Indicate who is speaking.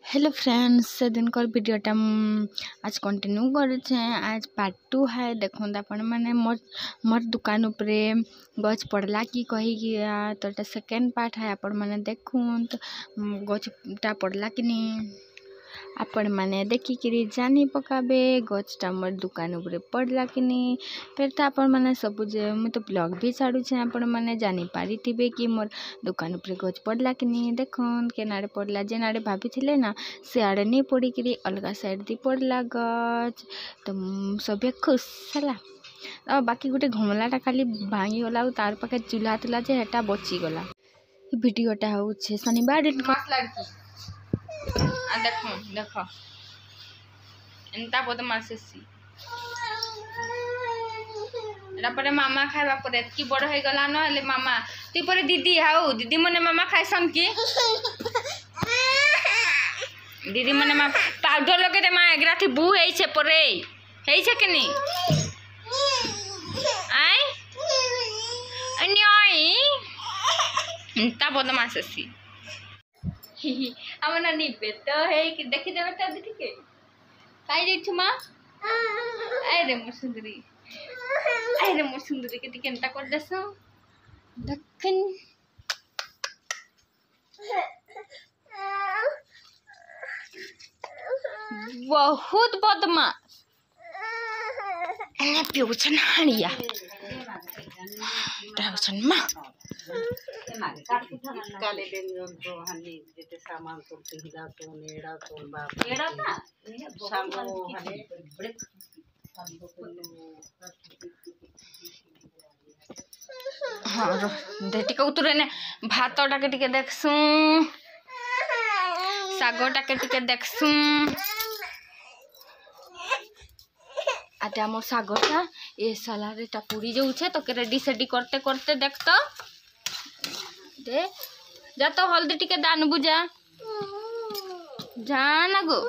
Speaker 1: Hello friends, से दिन कर वीडियोटा आज कंटिन्यू करे। आज पार्ट 2 है। देखो आपण मैंने मोर दुकान उपरे गच पड़ला कि कही गया तो सेकेंड पार्ट है। आपण मैंने देखूँ तो गचटा पड़ला कि नहीं आपण मैंने देखिकी जानी पकाबे गचटा मोर दुकान उपरे पड़ला कि नहीं। फिर तो आपण मैंने सब मुझे तो ब्लॉग भी छाड़ू आपण मैंने जानी पारी कि मोर दुकान उपरे गच पड़ला कि नहीं। देखन के नाड़े पड़ला जे नाड़े भाभी थे ना से आड़े नहीं पड़ी अलग साइड दी पड़ला गच। तो सब खुश है। बाकी गोटे घमलाटा खाली भांगी गला तार पाखे चूल्हा था जे हेटा बची गला। वीडियोटा हूँ शनिवार दिन देख देख एंता बदमाश पर मामा खाइबा पर एतकी बड़ हो गला न मामा ती पर दीदी हाउ दीदी मने मामा खाइसन की दीदी मने मा पाउडर लगे दे मा एगरा थी बू हेइ छे परे हेइ छे कि नहीं आई अन्याई एंता बदमाश आम नानी बेट है कि देखी दे बेटा देखी के काई देछु मां अरे मोर सुंदरी के केनता कर देसो दखन बहुत बदमाश एने पिउछन हाड़िया ताउछन मां
Speaker 2: काले दिन तो हनी जेते सामान तो हिला तो नेड़ा तो बाप एड़ा था सांगो हने बड़े
Speaker 1: हाँ देटी को उतरे ने भातटा के टिके देखसु सागटा के टिके देखसु आते हमर सागटा ए साला रे टा पूरी जो छे तो के रेडी सेडी करते करते देख तो दे जा तो हल्दी टिके दान बुझा जा ना गो।